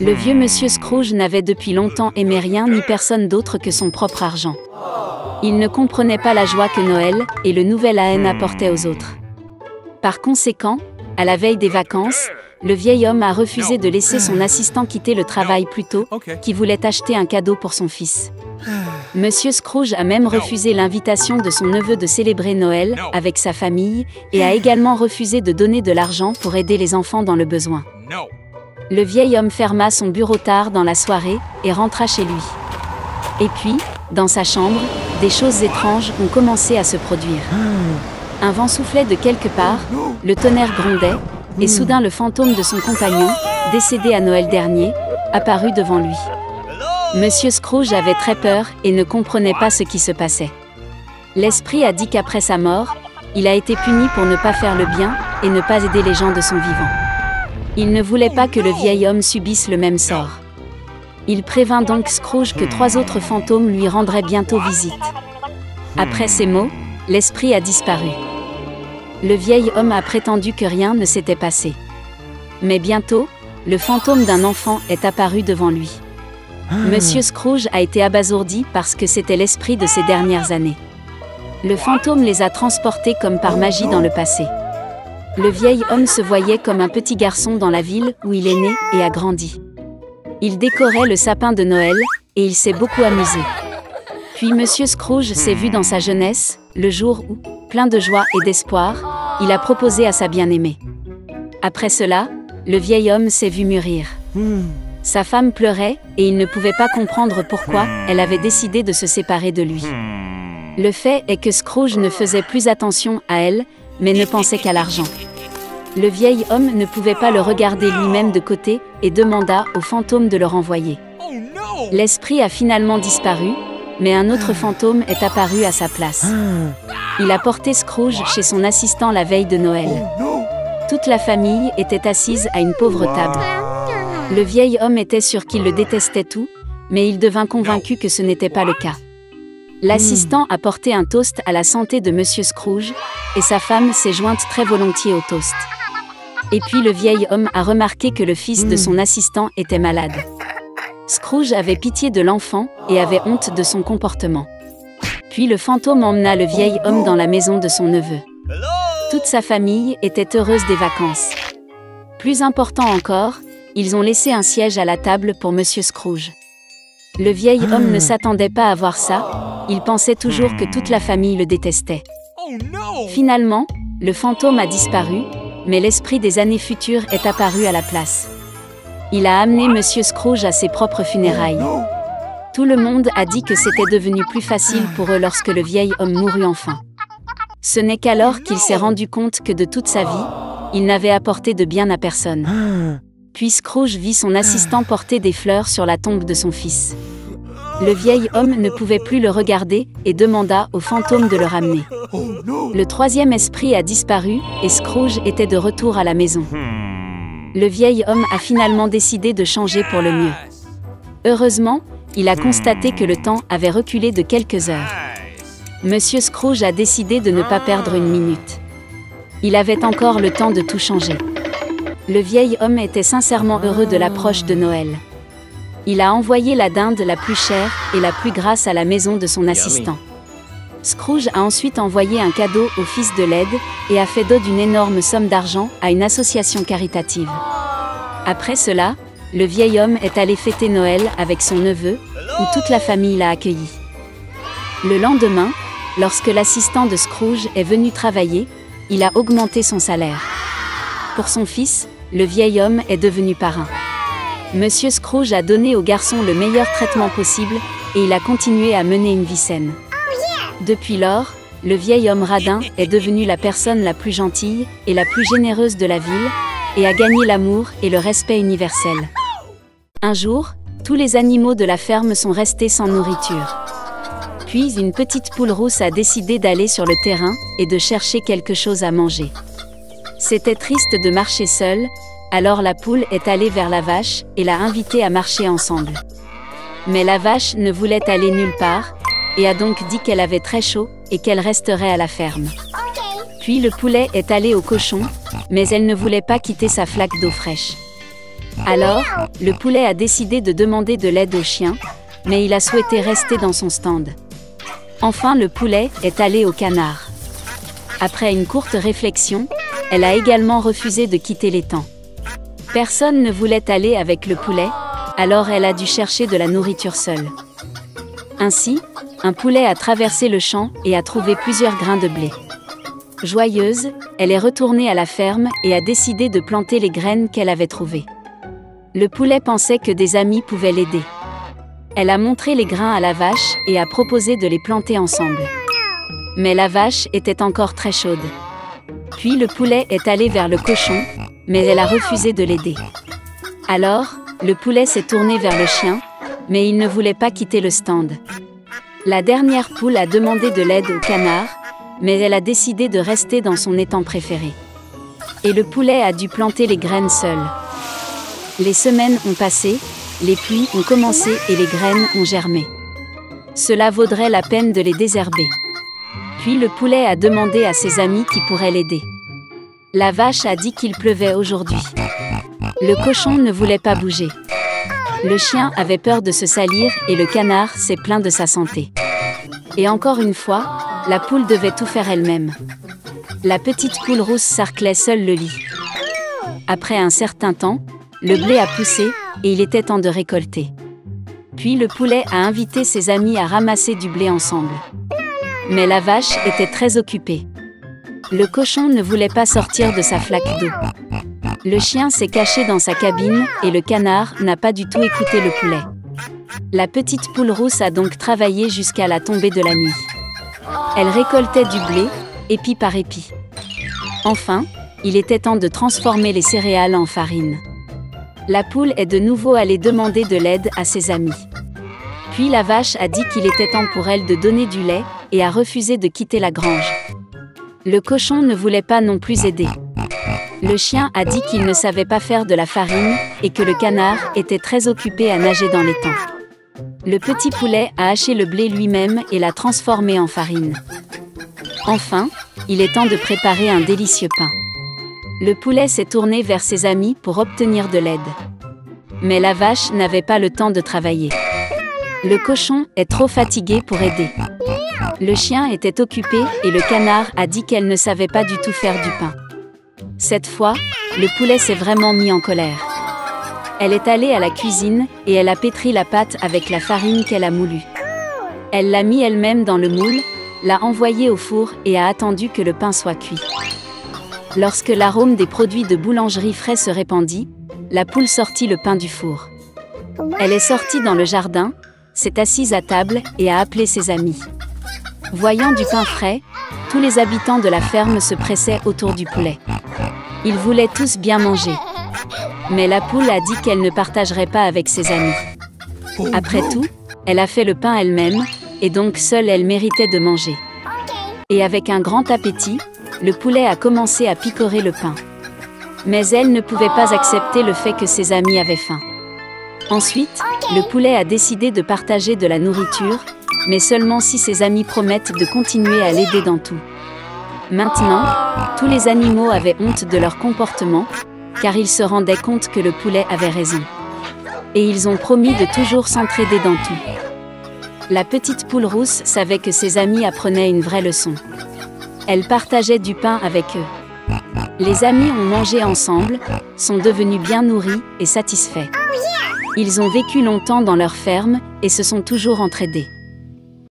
Le vieux monsieur Scrooge n'avait depuis longtemps aimé rien ni personne d'autre que son propre argent. Il ne comprenait pas la joie que Noël et le nouvel an apportaient aux autres. Par conséquent, à la veille des vacances, le vieil homme a refusé de laisser son assistant quitter le travail plus tôt, qui voulait acheter un cadeau pour son fils. Monsieur Scrooge a même refusé l'invitation de son neveu de célébrer Noël avec sa famille et a également refusé de donner de l'argent pour aider les enfants dans le besoin. Le vieil homme ferma son bureau tard dans la soirée et rentra chez lui. Et puis, dans sa chambre, des choses étranges ont commencé à se produire. Un vent soufflait de quelque part, le tonnerre grondait, et soudain le fantôme de son compagnon, décédé à Noël dernier, apparut devant lui. Monsieur Scrooge avait très peur et ne comprenait pas ce qui se passait. L'esprit a dit qu'après sa mort, il a été puni pour ne pas faire le bien et ne pas aider les gens de son vivant. Il ne voulait pas que le vieil homme subisse le même sort. Il prévint donc Scrooge que 3 autres fantômes lui rendraient bientôt visite. Après ces mots, l'esprit a disparu. Le vieil homme a prétendu que rien ne s'était passé. Mais bientôt, le fantôme d'un enfant est apparu devant lui. Monsieur Scrooge a été abasourdi parce que c'était l'esprit de ces dernières années. Le fantôme les a transportés comme par magie dans le passé. Le vieil homme se voyait comme un petit garçon dans la ville où il est né et a grandi. Il décorait le sapin de Noël et il s'est beaucoup amusé. Puis Monsieur Scrooge s'est vu dans sa jeunesse, le jour où, plein de joie et d'espoir, il a proposé à sa bien-aimée. Après cela, le vieil homme s'est vu mûrir. Sa femme pleurait et il ne pouvait pas comprendre pourquoi elle avait décidé de se séparer de lui. Le fait est que Scrooge ne faisait plus attention à elle, mais ne pensait qu'à l'argent. Le vieil homme ne pouvait pas le regarder lui-même de côté et demanda au fantôme de le renvoyer. L'esprit a finalement disparu, mais un autre fantôme est apparu à sa place. Il a porté Scrooge chez son assistant la veille de Noël. Toute la famille était assise à une pauvre table. Le vieil homme était sûr qu'il le détestait tout, mais il devint convaincu que ce n'était pas le cas. L'assistant a porté un toast à la santé de Monsieur Scrooge, et sa femme s'est jointe très volontiers au toast. Et puis le vieil homme a remarqué que le fils de son assistant était malade. Scrooge avait pitié de l'enfant et avait honte de son comportement. Puis le fantôme emmena le vieil homme dans la maison de son neveu. Toute sa famille était heureuse des vacances. Plus important encore, ils ont laissé un siège à la table pour Monsieur Scrooge. Le vieil homme ne s'attendait pas à voir ça, il pensait toujours que toute la famille le détestait. Finalement, le fantôme a disparu, mais l'esprit des années futures est apparu à la place. Il a amené Monsieur Scrooge à ses propres funérailles. Tout le monde a dit que c'était devenu plus facile pour eux lorsque le vieil homme mourut enfin. Ce n'est qu'alors qu'il s'est rendu compte que de toute sa vie, il n'avait apporté de bien à personne. Puis Scrooge vit son assistant porter des fleurs sur la tombe de son fils. Le vieil homme ne pouvait plus le regarder et demanda au fantôme de le ramener. Le 3e esprit a disparu et Scrooge était de retour à la maison. Le vieil homme a finalement décidé de changer pour le mieux. Heureusement, il a constaté que le temps avait reculé de quelques heures. Monsieur Scrooge a décidé de ne pas perdre une minute. Il avait encore le temps de tout changer. Le vieil homme était sincèrement heureux de l'approche de Noël. Il a envoyé la dinde la plus chère et la plus grasse à la maison de son assistant. Scrooge a ensuite envoyé un cadeau au fils de l'aide et a fait don d'une énorme somme d'argent à une association caritative. Après cela, le vieil homme est allé fêter Noël avec son neveu, où toute la famille l'a accueilli. Le lendemain, lorsque l'assistant de Scrooge est venu travailler, il a augmenté son salaire. Pour son fils, le vieil homme est devenu parrain. Monsieur Scrooge a donné au garçon le meilleur traitement possible et il a continué à mener une vie saine. Depuis lors, le vieil homme radin est devenu la personne la plus gentille et la plus généreuse de la ville et a gagné l'amour et le respect universel. Un jour, tous les animaux de la ferme sont restés sans nourriture. Puis une petite poule rousse a décidé d'aller sur le terrain et de chercher quelque chose à manger. C'était triste de marcher seule, alors la poule est allée vers la vache et l'a invitée à marcher ensemble. Mais la vache ne voulait aller nulle part, et a donc dit qu'elle avait très chaud et qu'elle resterait à la ferme. Puis le poulet est allé au cochon, mais elle ne voulait pas quitter sa flaque d'eau fraîche. Alors, le poulet a décidé de demander de l'aide au chien, mais il a souhaité rester dans son stand. Enfin, le poulet est allé au canard. Après une courte réflexion, elle a également refusé de quitter l'étang. Personne ne voulait aller avec le poulet, alors elle a dû chercher de la nourriture seule. Ainsi, un poulet a traversé le champ et a trouvé plusieurs grains de blé. Joyeuse, elle est retournée à la ferme et a décidé de planter les graines qu'elle avait trouvées. Le poulet pensait que des amis pouvaient l'aider. Elle a montré les grains à la vache et a proposé de les planter ensemble. Mais la vache était encore très chaude. Puis le poulet est allé vers le cochon, mais elle a refusé de l'aider. Alors, le poulet s'est tourné vers le chien, mais il ne voulait pas quitter le stand. La dernière poule a demandé de l'aide au canard, mais elle a décidé de rester dans son étang préféré. Et le poulet a dû planter les graines seul. Les semaines ont passé, les pluies ont commencé et les graines ont germé. Cela vaudrait la peine de les désherber. Puis le poulet a demandé à ses amis qui pourraient l'aider. La vache a dit qu'il pleuvait aujourd'hui. Le cochon ne voulait pas bouger. Le chien avait peur de se salir et le canard s'est plaint de sa santé. Et encore une fois, la poule devait tout faire elle-même. La petite poule rousse sarclait seule le lit. Après un certain temps, le blé a poussé et il était temps de récolter. Puis le poulet a invité ses amis à ramasser du blé ensemble. Mais la vache était très occupée. Le cochon ne voulait pas sortir de sa flaque d'eau. Le chien s'est caché dans sa cabine et le canard n'a pas du tout écouté le poulet. La petite poule rousse a donc travaillé jusqu'à la tombée de la nuit. Elle récoltait du blé, épi par épi. Enfin, il était temps de transformer les céréales en farine. La poule est de nouveau allée demander de l'aide à ses amis. Puis la vache a dit qu'il était temps pour elle de donner du lait et a refusé de quitter la grange. Le cochon ne voulait pas non plus aider. Le chien a dit qu'il ne savait pas faire de la farine et que le canard était très occupé à nager dans l'étang. Le petit poulet a haché le blé lui-même et l'a transformé en farine. Enfin, il est temps de préparer un délicieux pain. Le poulet s'est tourné vers ses amis pour obtenir de l'aide. Mais la vache n'avait pas le temps de travailler. Le cochon est trop fatigué pour aider. Le chien était occupé et le canard a dit qu'elle ne savait pas du tout faire du pain. Cette fois, le poulet s'est vraiment mis en colère. Elle est allée à la cuisine et elle a pétri la pâte avec la farine qu'elle a moulue. Elle l'a mis elle-même dans le moule, l'a envoyé au four et a attendu que le pain soit cuit. Lorsque l'arôme des produits de boulangerie frais se répandit, la poule sortit le pain du four. Elle est sortie dans le jardin, s'est assise à table et a appelé ses amis. Voyant du pain frais, tous les habitants de la ferme se pressaient autour du poulet. Ils voulaient tous bien manger. Mais la poule a dit qu'elle ne partagerait pas avec ses amis. Après tout, elle a fait le pain elle-même, et donc seule elle méritait de manger. Et avec un grand appétit, le poulet a commencé à picorer le pain. Mais elle ne pouvait pas accepter le fait que ses amis avaient faim. Ensuite, le poulet a décidé de partager de la nourriture, mais seulement si ses amis promettent de continuer à l'aider dans tout. Maintenant, tous les animaux avaient honte de leur comportement, car ils se rendaient compte que le poulet avait raison. Et ils ont promis de toujours s'entraider dans tout. La petite poule rousse savait que ses amis apprenaient une vraie leçon. Elle partageait du pain avec eux. Les amis ont mangé ensemble, sont devenus bien nourris et satisfaits. Ils ont vécu longtemps dans leur ferme et se sont toujours entraidés.